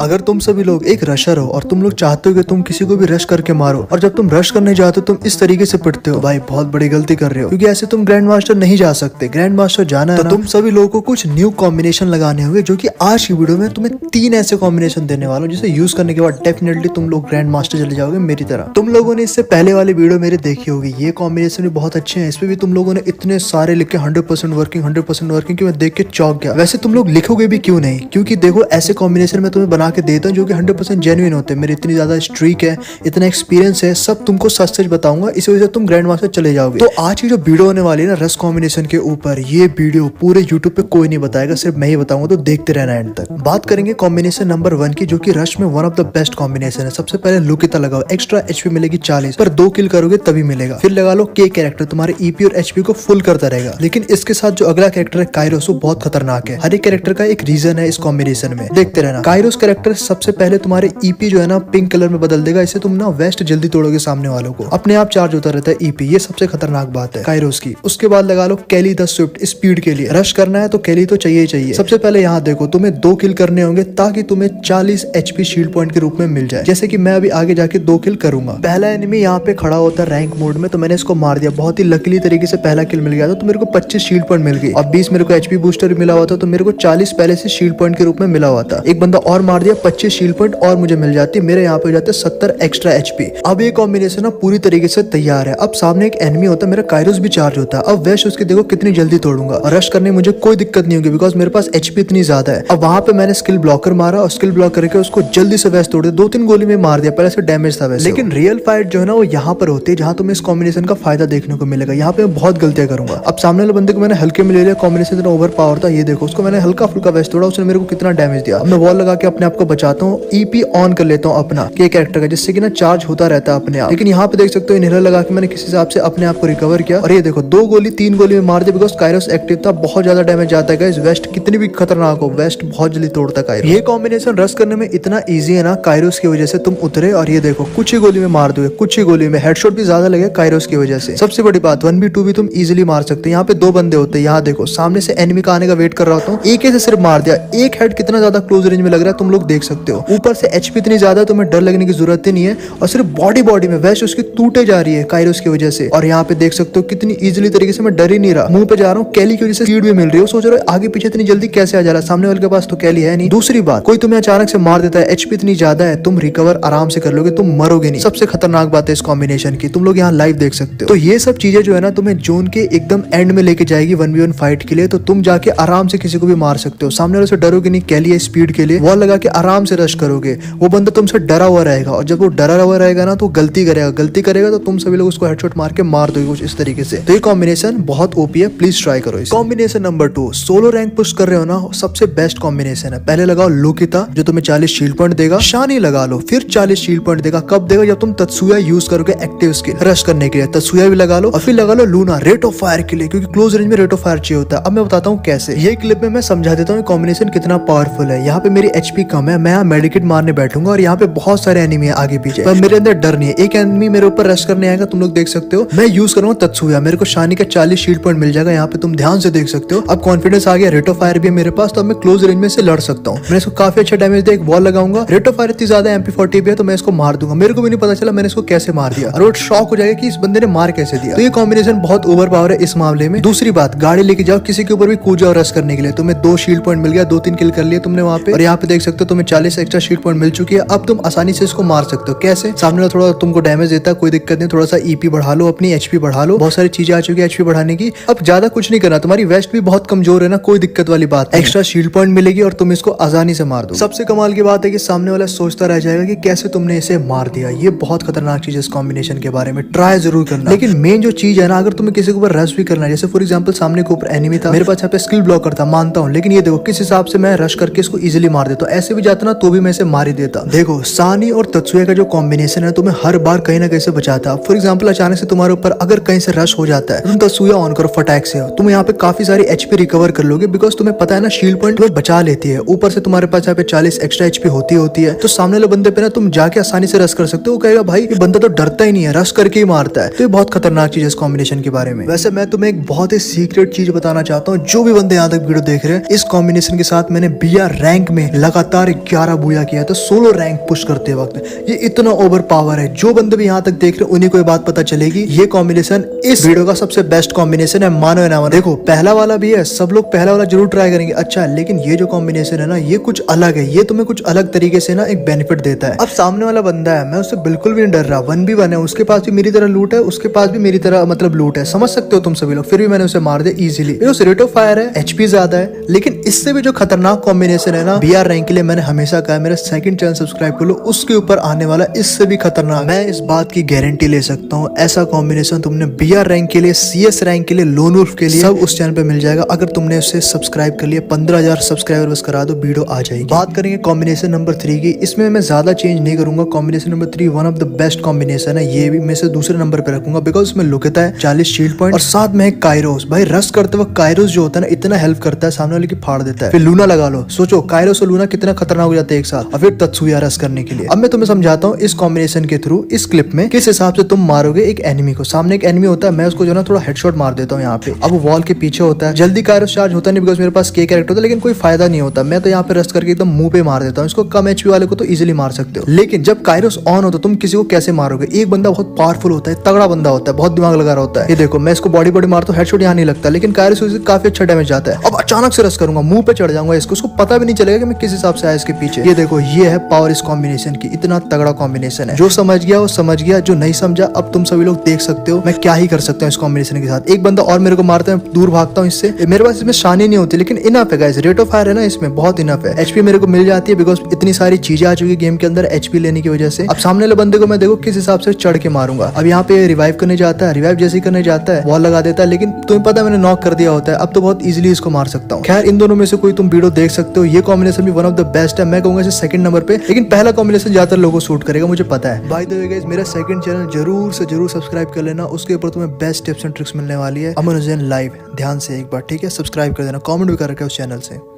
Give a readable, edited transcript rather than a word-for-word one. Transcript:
अगर तुम सभी लोग एक रशर हो और तुम लोग चाहते हो कि तुम किसी को भी रश करके मारो, और जब तुम रश करने जाते हो तुम इस तरीके से पिटते हो, भाई बहुत बड़ी गलती कर रहे हो, क्योंकि ऐसे तुम ग्रैंड मास्टर नहीं जा सकते। ग्रैंड मास्टर जाना है तो तुम सभी लोगों को कुछ न्यू कॉम्बिनेशन लगाने होंगे, जो कि आज की वीडियो में तुम्हें 3 ऐसे कॉम्बिनेशन देने वाला हूं, जिसे यूज करने के बाद डेफिनेटली तुम लोग ग्रैंड मास्टर चले जाओगे मेरी तरह। तुम लोगों ने इससे पहले वाली वीडियो मेरी देखी होगी, ये कॉम्बिनेशन भी बहुत अच्छे हैं। इसमें भी तुम लोगों ने इतने सारे लिखे 100% वर्किंग 100% वर्किंग कि मैं देख के चौंक गया। वैसे तुम लोग लिखोगे भी क्यों नहीं, क्योंकि देखो ऐसे कॉम्बिनेशन मैं तुम्हें बना के देता हूँ जो कि 100% जेन्युइन होते हैं। मेरी इतनी ज्यादा स्ट्रीक है, इतना एक्सपीरियंस है, सब तुमको सच सच बताऊंगा, इसी वजह से तुम ग्रैंड मास्टर चले जाओगे। तो आज की जो वीडियो होने वाली है ना रस कॉम्बिनेशन के ऊपर, ये वीडियो पूरे यूट्यूब पे कोई नहीं बताएगा, सिर्फ मैं ही बताऊंगा, तो देखते रहना एंड तक। बात करेंगे कॉम्बिनेशन नंबर 1 की, जो कि रश में one of the best combination है। सबसे पहले लुकिता लगाओ, एक्स्ट्रा एचपी मिलेगी 40, पर 2 किल करोगे तभी मिलेगा। फिर लगा लो के कैरेक्टर, तुम्हारे ईपी और एचपी को फुल करता रहेगा। लेकिन इसके साथ जो अगला कैरेक्टर है काइरोस, वो बहुत खतरनाक है। हर एक कैरेक्टर का एक रीजन है इस कॉम्बिनेशन में, देखते रहना। काइरोस कैरेक्टर सबसे पहले तुम्हारे ईपी जो है ना पिंक कलर में बदल देगा, इससे तुम ना वेस्ट जल्दी तोड़ोगे सामने वालों को, अपने आप चार्ज होता रहता है ईपी। ये सबसे खतरनाक बात है काइरोस की। उसके बाद लगा लो कैली द स्विफ्ट, स्पीड के लिए रश करना है तो कैली तो चाहिए ही चाहिए। सबसे पहले यहाँ देखो, तुम्हें 2 किल करने होंगे ताकि तुम्हें 40 एचपी शील्ड पॉइंट के रूप में मिल जाए। जैसे कि मैं अभी आगे जाके 2 किल करूंगा। पहला एनिमी यहाँ पे खड़ा होता है रैंक मोड में, तो मैंने इसको मार दिया। बहुत ही लकीली तरीके से पहला किल मिल गया था, तो मेरे को 25 शील्ड पॉइंट मिल गई और 20 मेरे को एचपी बूस्टर मिला हुआ था, तो मेरे को 40 पहले से शील्ड पॉइंट के रूप में मिला हुआ था। एक बंदा और मार दिया, 25 शील्ड पॉइंट और मुझे मिल जाती, मेरे यहाँ पे हो जाते 70 एक्स्ट्रा एचपी। अब ये कॉम्बिनेशन ना पूरी तरीके से तैयार है। अब सामने एक एनिमी होता है, मेरा काइरोस भी चार्ज होता है। अब वैश उसके देखो कितनी जल्दी तोड़ूंगा, और रश करने में मुझे कोई दिक्कत नहीं होगी, बिकॉज मेरे पास एचपी इतनी ज्यादा है। अब वहां पे मैंने स्किल ब्लॉकर मारा और स्किल ब्लॉक करके उसको जल्दी से वैश तोड़ दिया। 2-3 गोली में मार दिया, पहले से डैमेज था वैसे। लेकिन रियल फाइट जो है ना वो यहाँ पर होती है, जहाँ तुम्हें इस कॉम्बिनेशन का फायदा देखने को मिलेगा। यहाँ पे मैं बहुत गलतियां करूंगा। अब सामने वाले बंदे को मैंने हल्के में ले लिया, कॉम्बिनेशन इतना ओवर पावर था। ये देखो उसको मैंने हल्का फुल्का वैश तोड़ा, उसने मेरे को कितना डैमेज दिया। अब मैं वॉल लगा के अपने आप को बचाता हूँ, ईपी ऑन कर लेता हूँ अपना के कैरेक्टर का, जिससे कि ना चार्ज होता रहता है अपने आप। लेकिन यहाँ पे देख सकते हो इनहेलर लगा के मैंने किसी हिसाब से अपने आप को रिकवर किया, और ये देखो 2 गोली 3 गोली में मार दिया, बिकॉज काइरोस एक्टिव था। बहुत ज्यादा डैमेज जाता है गाइस, वेस्ट कितनी भी खतरनाक हो, वेस्ट बहुत जल्दी तोड़ता है काइरोस। ये कॉम्बिनेशन रश करने में इतना इजी है ना, काइरोस की वजह से तुम उतरे, और ये देखो कुछ ही गोली में मार दोगे, कुछ ही गोली में। हेडशॉट भी ज्यादा लगे काइरोस की वजह से। सबसे बड़ी बात 1v2 भी तुम इजीली मार सकते हो। यहाँ पे 2 बंदे होते हैं, यहाँ देखो सामने से एनिमी का आने का वेट कर रहा होता हूँ, एक से सिर्फ मार दिया। एक हेड कितना ज्यादा क्लोज रेंज में लग रहा है तुम लोग देख सकते हो। ऊपर से एचपी इतनी ज्यादा है, तुम्हें डर लगने की जरूरत ही नहीं है, और सिर्फ बॉडी में वैश उसकी टूटे जा रही है काइरोस की वजह से। और यहाँ पे देख सकते हो कितनी इजीली तरीके से मैं डर ही नहीं रहा, मुंह पे जा रहा हूँ। कैली की वजह से स्पीड भी मिल रही है। सोच रहे हो आगे पीछे इतनी जल्दी कैसे आ जा रहा है, सामने वाले के पास तो कैली है नहीं। दूसरी बात, कोई तुम्हें अचानक से मार देता है, एचपी इतनी ज्यादा है, तुम रिकवर आराम से कर लोगे, तुम मरोगे नहीं। सबसे खतरनाक बात है इस कॉम्बिनेशन की, तुम लोग यहाँ लाइव देख सकते हो। तो ये सब चीजें जो है ना तुम्हें जोन के एकदम एंड में लेके जाएगी 1v1 फाइट के लिए, तो तुम जाके आराम से किसी को भी मार सकते हो। सामने वाले से डरोगे नहीं, कैली है स्पीड के लिए, वॉल लगा के आराम से रश करोगे। वो बंदा तुमसे डरा हुआ रहेगा, और जब वो डरा हुआ रहेगा ना तो गलती करेगा तो तुम सभी लोग उसको हेडशॉट मार के मार दोगे कुछ इस तरीके से। तो ये कॉम्बिनेशन बहुत ओपी है, प्लीज ट्राई करो इसे। Combination number 2, solo rank push कर रहे हो ना, सबसे बेस्ट कॉम्बिनेशन है। पहले लगाओ लुकिता, जो तुम्हें 40 शील्ड पॉइंट देगा। शानी लगा लो, फिर 40 शील्ड पॉइंट देगा। कब देगा, जब तुम तत्सुया यूज करोगे एक्टिव स्किल रश करने के लिए। तत्सुया भी लगा लो, और फिर लगा लो लूना रेट ऑफ फायर के लिए, क्योंकि क्लोज रेंज में रेट ऑफ फायर चाहिए होता है। अब मैं बताता हूँ कैसे। ये क्लिप में मैं समझा देता हूँ कॉम्बिनेशन कितना पावरफुल है। यहाँ पे मेरी एचपी कम है, मैं यहाँ मेडिकेट मारने बैठूंगा, और यहाँ पे बहुत सारे एनिमी है आगे पीछे, पर मेरे अंदर डर नहीं है। एक एनिमी मेरे ऊपर रश करने आएगा, तुम लोग देख सकते हो। मैं यूज करूंगा तत्सुया, मेरे को शानी का 40 शील्ड पॉइंट मिल जाएगा। यहाँ पे तुम ध्यान से देख सकते हो। अब कॉन्फिडेंस आ गया, रेट ऑफ फायर भी है मेरे पास, तो अब मैं क्लोज रेंज में से लड़ सकता हूँ। मैंने इसको काफी अच्छा डैमेज दिया, एक वॉल लगाऊंगा। रेट ऑफ फायर इतनी ज्यादा MP40 भी है, तो मैं इसको मार दूंगा। मेरे को भी नहीं पता चला मैंने इसको कैसे मार दिया, और वो शॉक हो जाएगा कि इस बंदे ने मार कैसे दिया। तो ये कॉम्बिनेशन बहुत ओवर पावर है इस मामले में। दूसरी बात, गाड़ी लेके जाओ, किसी के ऊपर भी कूद जाओ रश करने के लिए, तुम्हें 2 शील्ड पॉइंट मिल गया, 2-3 किल कर लिए तुमने वहाँ पे। और यहाँ पे देख सकते हो तुम्हें 40 एक्स्ट्रा शील्ड पॉइंट मिल चुकी है। अब तुम आसानी से इसको मार सकते हो। कैसे, सामने वाला थोड़ा तुमको डैमेज देता है, कोई दिक्कत नहीं, थोड़ा सा ईपी बढ़ा लो, अपनी एचपी बढ़ा लो। बहुत सारी चीजें आ चुकी है एचपी बढ़ाने की। अब ज्यादा कुछ नहीं करना, तुम्हारी वेस्ट भी बहुत कमजोर है ना, कोई दिक्कत वाली बात। एक्स्ट्रा शील्ड पॉइंट मिलेगी और तुम इसको आसानी से मार दो। सबसे कमाल की बात है कि सामने वाला सोचता रह जाएगा कि कैसे तुमने इसे मार दिया। ये बहुत खतरनाक चीज है इस कॉम्बिनेशन के बारे में, ट्राई जरूर करना। लेकिन मेन जो चीज है ना, अगर तुम्हें किसी के ऊपर रश भी करना है, जैसे फॉर एग्जांपल सामने के ऊपर एनिमी था, मेरे पास यहाँ पे स्किल ब्लॉकर था, मानता हूँ, लेकिन ये देखो किस हिसाब से मैं रश करके इसको इजीली मार देता हूँ। ऐसे भी जाता ना तो भी मैं इसे मार ही देता। देखो सानी और तत्सुया का जो कॉम्बिनेशन है तुम्हें हर बार कहीं ना कहीं से बचाता। फॉर एग्जाम्पल अचानक से तुम्हारे ऊपर अगर कहीं से रश हो जाता है, तुम तत्सुया ऑन करो फटाक से, तुम यहाँ पे काफी सारी एचपी रिकवर कर लोगे, बिकॉज तुम्हें पता है ना शील्ड पॉइंट तुम्हें बचा लेती है। ऊपर से तुम्हारे पास यहाँ पे 40 एक्स्ट्रा एचपी होती है, तो सामने वाले बंदे पे ना तुम जाके आसानी से रश कर सकते हो। कहेगा भाई ये बंदा तो डरता ही नहीं है, रश करके ही मारता है। तो ये बहुत खतरनाक चीज है इस कॉम्बिनेशन के बारे में। वैसे मैं तुम्हें एक बहुत ही सीक्रेट चीज बताना चाहता हूँ, जो भी बंदे यहाँ तक वीडियो देख रहे हैं, इस कॉम्बिनेशन के साथ मैंने BR रैंक में लगातार 11 बूया किया है तो सोलो रैंक पुश करते वक्त ये इतना ओवर पावर है। जो बंदे भी यहाँ तक देख रहे हैं उन्हीं को ये बात पता चलेगी ये कॉम्बिनेशन इस वीडियो का सबसे बेस्ट कॉम्बिनेशन है, मानो या ना मानो। देखो पहला वाला भी है, सब लोग पहला वाला जरूर ट्राई करेंगे, अच्छा, लेकिन ये जो कॉम्बिनेशन है ना ये कुछ अलग है, ये तुम्हें कुछ अलग तरीके से ना एक बेनिफिट देता है। अब सामने वाला बंदा है, मैं उससे बिल्कुल भी नहीं डर रहा, 1v1 है, उसके पास भी मेरी तरह लूट है, उसके पास भी मेरी तरह मतलब लूट है, समझ सकते हो तुम सभी लोग। फिर भी मैंने उसे मार दिया इजीली। रेट ऑफ फायर है, एचपी ज्यादा है, लेकिन इससे भी जो खतरनाक कॉम्बिनेशन है ना बीआर रैंक के लिए, मैंने हमेशा कहा मेरा सेकंड चैनल सब्सक्राइब कर लो, उसके ऊपर आने वाला इससे भी खतरनाक। मैं इस बात की गारंटी ले सकता हूँ ऐसा कॉम्बिनेशन तुमने बीआर रैंक के लिए, सीएस रैंक के लिए, लोन वुल्फ के लिए सब उस चैनल पे मिल जाएगा अगर तुमने उसे सब्सक्राइब कर लिया। 15,000 सब्सक्राइबर बस करा दो, वीडियो आ जाएगी। बात करेंगे कॉम्बिनेशन नंबर 3 की, इसमें मैं ज्यादा चेंज नहीं करूंगा। Combination number 3 one of the best combination है, ये भी मैं से दूसरे नंबर पे रखूंगा बिकॉज इसमें लुकता है 40 शील्ड पॉइंट और साथ में एक काइरोस। भाई रश करते वक्त काइरोस जो होता है ना इतना हेल्प करता है, सामने वाले की फाड़ देता है। फिर लूना लगा लो, सोचो काइरोस और लूना कितना खतरनाक हो जाते हैं एक साथ, और फिर तत्सुया रश करने के लिए। अब मैं तुम्हें समझाता हूँ इस कॉम्बिनेशन के थ्रू इस क्लिप में किस हिसाब से तुम मारोगे एक एनिमी को। सामने एक एनिमी होता है, मैं उसको जो ना थोड़ा हेडशॉट मार देता हूँ यहाँ पे। अब वो वॉल के पीछे होता है, जल्दी काइरोस चार्ज होता नहीं बिकॉज मेरे पास के कैरेक्टर होता है, लेकिन कोई फायदा नहीं होता। मैं तो यहाँ पे रश करके एकदम मुंह पे मार देता हूँ इसको। कम एचपी वाले को तो इजिली मार सकते हो, लेकिन जब काइरोस ऑन हो तो तुम किसी को कैसे मारोगे। एक बंदा बहुत पावरफुल होता है, तगड़ा बंदा होता है, बहुत दिमाग लगा रहा होता है। ये देखो मैं इसको बॉडी मारता हूँ, हेडशॉट यहाँ नहीं लगता, लेकिन काइरोस से काफी अच्छा डैमेज जाता है। अब अचानक से रश करूंगा, मुंह पे चढ़ जाऊंगा इसको, उसको पता भी नहीं चलेगा कि मैं किस हिसाब से आया इसके पीछे। ये देखो ये है पावर इस कॉम्बिनेशन की, इतना तगड़ा कॉम्बिनेशन है। जो समझ गया वो समझ गया, जो नहीं समझा अब तुम सभी लोग देख सकते हो मैं क्या ही कर सकता हूँ इस कॉम्बिनेशन के साथ। एक बंदा और मेरे को मारता है, दूर भागता हूँ इससे, मेरे पास इसमें शानी नहीं होती, लेकिन इनफ है गाइस। रेट ऑफ फायर है ना इसमें बहुत इनफ है, एचपी मेरे को मिल जाती है बिकॉज इतनी सारी चीजें आ चुकी है गेम के अंदर एचपी लेने की वजह से। अब सामने वाले बंदे को मैं देखो किस हिसाब से चढ़ के मारूंगा। अब यहाँ पे रिवाइव करने जाता है, रिवाइव जैसे ही करने जाता है वॉल लगा देता है, लेकिन तुम्हें पता है मैंने नॉक कर दिया होता है। अब तो बहुत इजीली इसको मार सकता हूँ। खैर इन दोनों में से कोई तुम वीडियो देख सकते हो, ये कॉम्बिनेशन भी वन ऑफ द बेस्ट है। मैं कहूंगा इसे सेकंड नंबर पे, लेकिन पहला कॉम्बिनेशन ज्यादातर लोगों को सूट करेगा, मुझे पता है। बाय द वे गाइस मेरा सेकंड चैनल जरूर से जरूर सब्सक्राइब कर लेना, उसके ऊपर तुम्हें बेस्ट टिप्स एंड ट्रिक्स मिलने वाली है। अमन हुसैन लाइव, ध्यान से एक बार ठीक है सब्सक्राइब कर देना, कमेंट भी कर रखा है उस चैनल से।